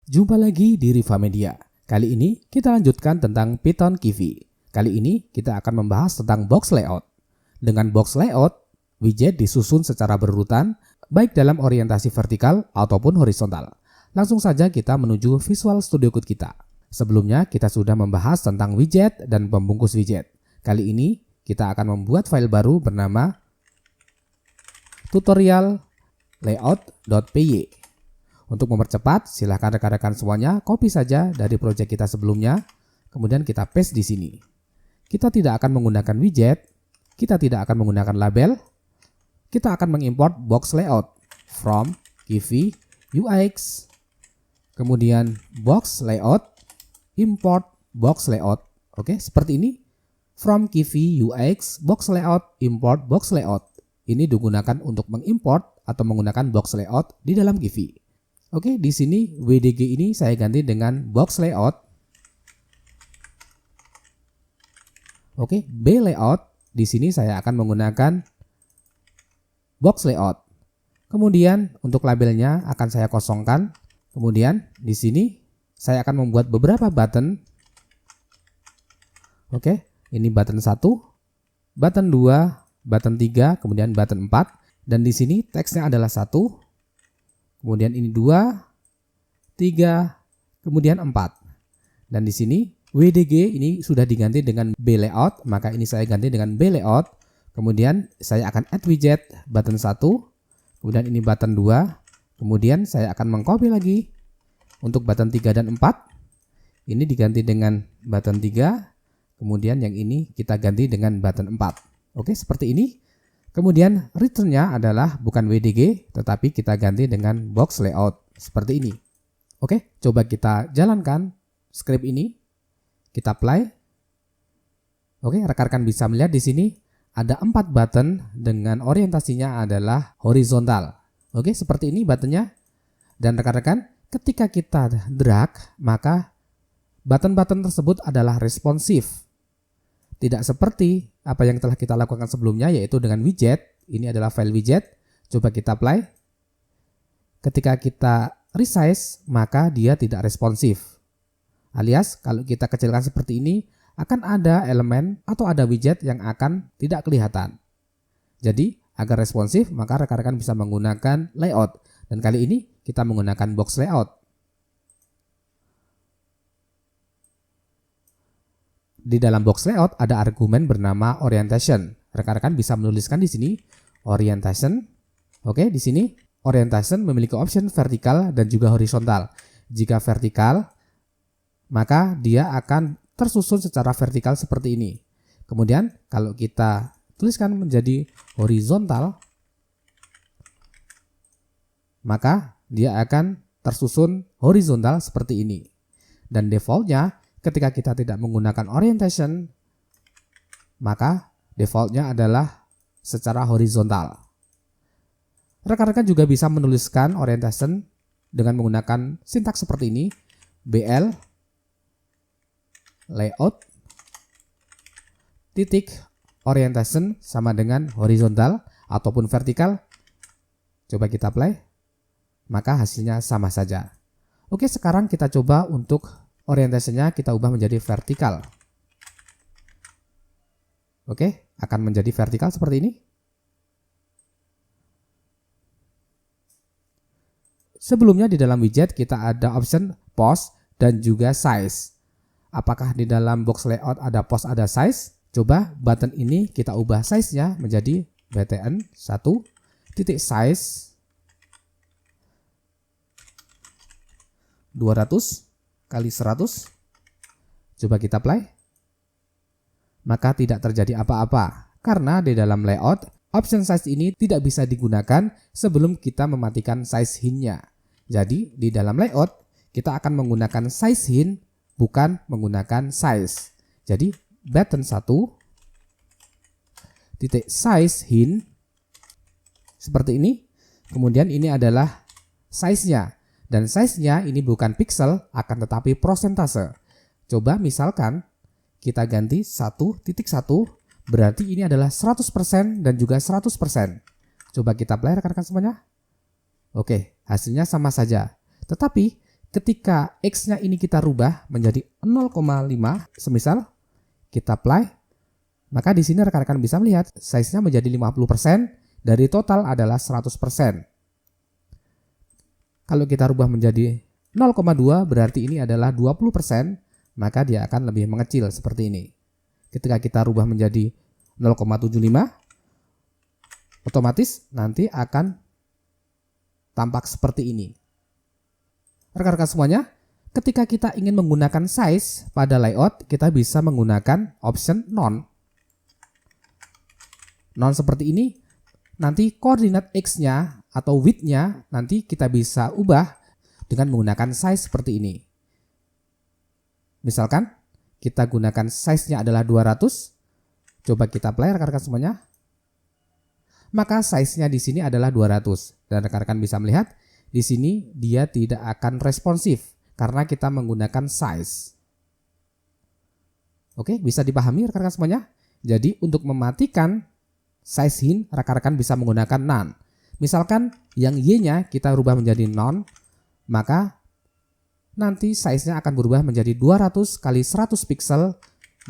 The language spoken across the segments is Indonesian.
Jumpa lagi di Riva Media. Kali ini kita lanjutkan tentang Python Kivy. Kali ini kita akan membahas tentang box layout. Dengan box layout, widget disusun secara berurutan, baik dalam orientasi vertikal ataupun horizontal. Langsung saja kita menuju Visual Studio Code kita. Sebelumnya kita sudah membahas tentang widget dan pembungkus widget. Kali ini kita akan membuat file baru bernama tutorial layout.py. Untuk mempercepat, silahkan rekan-rekan semuanya copy saja dari project kita sebelumnya, kemudian kita paste di sini. Kita tidak akan menggunakan widget, kita tidak akan menggunakan label, kita akan mengimport box layout from Kivy UX, kemudian box layout, import box layout. Oke, seperti ini. From Kivy UX, box layout, import box layout. Ini digunakan untuk mengimport atau menggunakan box layout di dalam Kivy. Oke, di sini WDG ini saya ganti dengan box layout. Oke, B layout. Di sini saya akan menggunakan box layout. Kemudian untuk labelnya akan saya kosongkan. Kemudian di sini saya akan membuat beberapa button. Oke, ini button 1, button 2, button 3, kemudian button 4. Dan di sini teksnya adalah 1. Kemudian ini 2, 3, kemudian 4. Dan di sini WDG ini sudah diganti dengan B layout, maka ini saya ganti dengan B layout. Kemudian saya akan add widget button 1, kemudian ini button 2, kemudian saya akan mengcopy lagi untuk button 3 dan 4. Ini diganti dengan button 3, kemudian yang ini kita ganti dengan button 4. Oke, seperti ini. Kemudian return-nya adalah bukan WDG, tetapi kita ganti dengan box layout seperti ini. Oke, coba kita jalankan script ini. Kita apply. Oke, rekan-rekan bisa melihat di sini ada 4 button dengan orientasinya adalah horizontal. Oke, seperti ini buttonnya. Dan rekan-rekan, ketika kita drag, maka button-button tersebut adalah responsif. Tidak seperti apa yang telah kita lakukan sebelumnya, yaitu dengan widget. Ini adalah file widget. Coba kita apply. Ketika kita resize, maka dia tidak responsif. Alias, kalau kita kecilkan seperti ini, akan ada elemen atau ada widget yang akan tidak kelihatan. Jadi, agar responsif, maka rekan-rekan bisa menggunakan layout. Dan kali ini kita menggunakan box layout. Di dalam box layout ada argumen bernama orientation. Rekan-rekan bisa menuliskan di sini orientation. Oke, di sini orientation memiliki option vertikal dan juga horizontal. Jika vertikal, maka dia akan tersusun secara vertikal seperti ini. Kemudian kalau kita tuliskan menjadi horizontal, maka dia akan tersusun horizontal seperti ini. Dan defaultnya ketika kita tidak menggunakan orientation, maka defaultnya adalah secara horizontal. Rekan-rekan juga bisa menuliskan orientation dengan menggunakan sintaks seperti ini. BL layout titik orientation sama dengan horizontal ataupun vertikal. Coba kita apply, maka hasilnya sama saja. Oke, sekarang kita coba untuk orientasinya kita ubah menjadi vertikal. Oke, akan menjadi vertikal seperti ini. Sebelumnya di dalam widget kita ada option pose dan juga size. Apakah di dalam box layout ada pose, ada size? Coba button ini kita ubah size-nya menjadi btn 1.size 200 kali 100. Coba kita apply. Maka tidak terjadi apa-apa karena di dalam layout option size ini tidak bisa digunakan sebelum kita mematikan size hint-nya. Jadi di dalam layout kita akan menggunakan size hint, bukan menggunakan size. Jadi button 1.size hint seperti ini. Kemudian ini adalah size-nya. Dan size-nya ini bukan pixel, akan tetapi prosentase. Coba misalkan kita ganti 1.1, berarti ini adalah 100% dan juga 100%. Coba kita apply rekan-rekan semuanya. Oke, hasilnya sama saja. Tetapi ketika X-nya ini kita rubah menjadi 0,5, semisal kita apply, maka di sini rekan-rekan bisa melihat size-nya menjadi 50%, dari total adalah 100%. Kalau kita rubah menjadi 0,2 berarti ini adalah 20%, maka dia akan lebih mengecil seperti ini. Ketika kita rubah menjadi 0,75, otomatis nanti akan tampak seperti ini. Rekan-rekan semuanya, ketika kita ingin menggunakan size pada layout, kita bisa menggunakan option none. None seperti ini, nanti koordinat X-nya atau width-nya nanti kita bisa ubah dengan menggunakan size seperti ini. Misalkan kita gunakan size-nya adalah 200, coba kita apply rekan-rekan semuanya. Maka size-nya di sini adalah 200 dan rekan-rekan bisa melihat di sini dia tidak akan responsif karena kita menggunakan size. Oke, bisa dipahami rekan-rekan semuanya? Jadi untuk mematikan size hint, rekan-rekan bisa menggunakan none. Misalkan yang Y-nya kita rubah menjadi none, maka nanti size-nya akan berubah menjadi 200 kali 100 pixel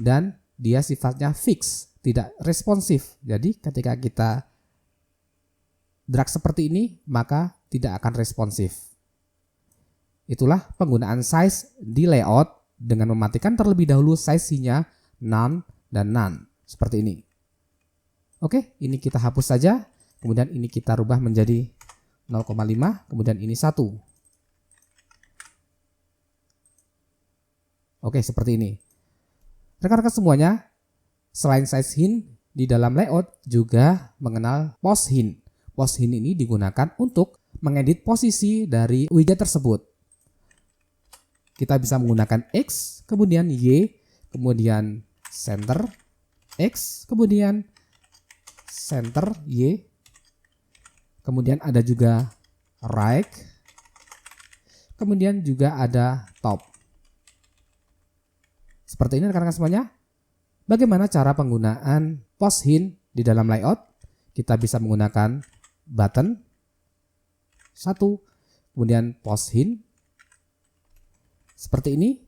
dan dia sifatnya fix, tidak responsif. Jadi ketika kita drag seperti ini, maka tidak akan responsif. Itulah penggunaan size di layout dengan mematikan terlebih dahulu size-nya none dan none. Seperti ini. Oke, ini kita hapus saja. Kemudian ini kita rubah menjadi 0,5, kemudian ini 1. Oke, seperti ini. Rekan-rekan semuanya, selain size hint, di dalam layout juga mengenal pose hint. Pose hint ini digunakan untuk mengedit posisi dari widget tersebut. Kita bisa menggunakan X, kemudian Y, kemudian center X, kemudian center Y, kemudian ada juga right, kemudian juga ada top. Seperti ini rekan-rekan semuanya. Bagaimana cara penggunaan pose hint di dalam layout? Kita bisa menggunakan button 1, kemudian pose hint seperti ini.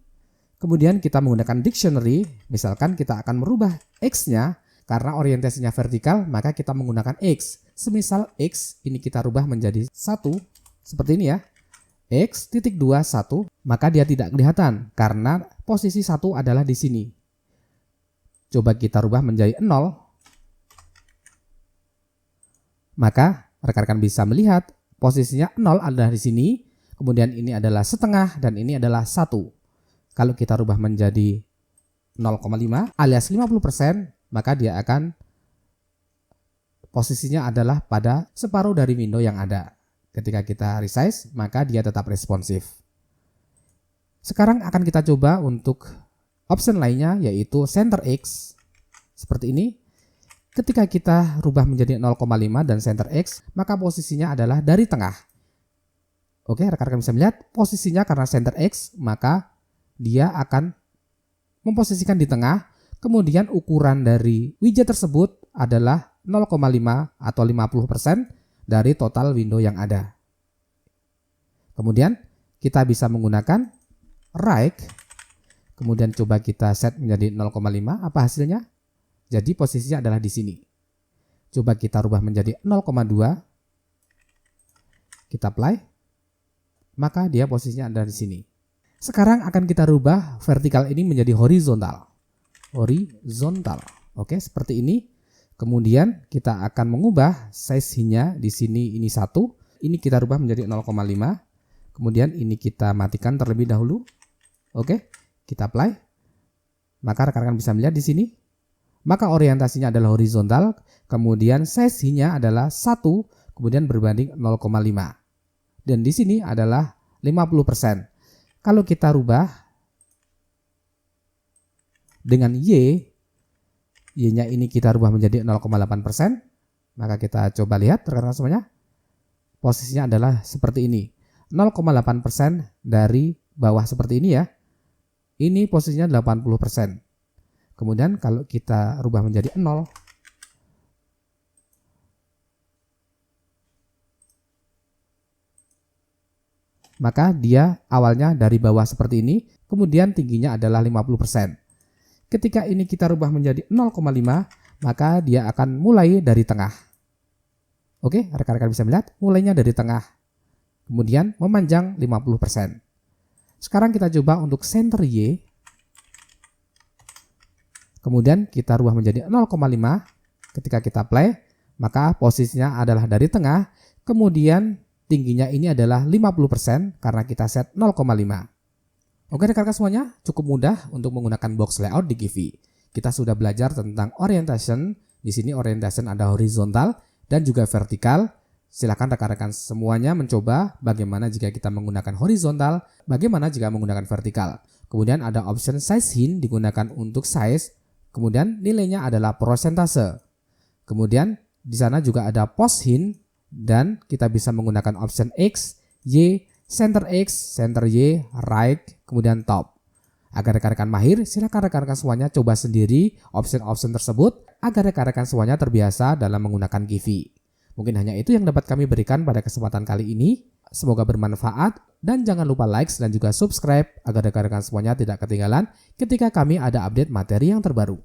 Kemudian kita menggunakan dictionary, misalkan kita akan merubah X-nya karena orientasinya vertikal, maka kita menggunakan X. Semisal X ini kita rubah menjadi 1, seperti ini ya. X.21, maka dia tidak kelihatan karena posisi 1 adalah di sini. Coba kita rubah menjadi 0, maka rekan-rekan bisa melihat posisinya 0 adalah di sini, kemudian ini adalah setengah dan ini adalah 1. Kalau kita rubah menjadi 0,5 alias 50%, maka dia akan posisinya adalah pada separuh dari window yang ada. Ketika kita resize, maka dia tetap responsif. Sekarang akan kita coba untuk option lainnya, yaitu center X. Seperti ini. Ketika kita rubah menjadi 0,5 dan center X, maka posisinya adalah dari tengah. Oke, rekan-rekan bisa melihat posisinya karena center X, maka dia akan memposisikan di tengah. Kemudian ukuran dari widget tersebut adalah 0,5 atau 50% dari total window yang ada. Kemudian kita bisa menggunakan right, kemudian coba kita set menjadi 0,5, apa hasilnya? Jadi posisinya adalah di sini. Coba kita rubah menjadi 0,2, kita apply, maka dia posisinya ada di sini. Sekarang akan kita rubah vertikal ini menjadi horizontal. Horizontal. Oke, seperti ini. Kemudian kita akan mengubah size-nya di sini ini 1, ini kita rubah menjadi 0,5. Kemudian ini kita matikan terlebih dahulu. Oke, kita apply. Maka rekan-rekan bisa melihat di sini. Maka orientasinya adalah horizontal, kemudian size-nya adalah 1, kemudian berbanding 0,5. Dan di sini adalah 50%. Kalau kita rubah dengan Y-nya ini kita rubah menjadi 0,8%, maka kita coba lihat rekan-rekan semuanya. Posisinya adalah seperti ini. 0,8% dari bawah seperti ini ya. Ini posisinya 80%. Kemudian kalau kita rubah menjadi 0, maka dia awalnya dari bawah seperti ini, kemudian tingginya adalah 50%. Ketika ini kita rubah menjadi 0,5, maka dia akan mulai dari tengah. Oke, rekan-rekan bisa melihat mulainya dari tengah, kemudian memanjang 50%. Sekarang kita coba untuk center Y, kemudian kita rubah menjadi 0,5. Ketika kita play, maka posisinya adalah dari tengah, kemudian tingginya ini adalah 50% karena kita set 0,5. Oke rekan-rekan semuanya, cukup mudah untuk menggunakan box layout di Givi. Kita sudah belajar tentang orientation. Di sini orientation ada horizontal dan juga vertikal. Silakan rekan-rekan semuanya mencoba bagaimana jika kita menggunakan horizontal, bagaimana jika menggunakan vertikal. Kemudian ada option size hint digunakan untuk size, kemudian nilainya adalah persentase. Kemudian di sana juga ada post hint dan kita bisa menggunakan option X, Y, center X, center Y, right, kemudian top. Agar rekan-rekan mahir, silakan rekan-rekan semuanya coba sendiri option-option tersebut agar rekan-rekan semuanya terbiasa dalam menggunakan Givi. Mungkin hanya itu yang dapat kami berikan pada kesempatan kali ini. Semoga bermanfaat dan jangan lupa like dan juga subscribe agar rekan-rekan semuanya tidak ketinggalan ketika kami ada update materi yang terbaru.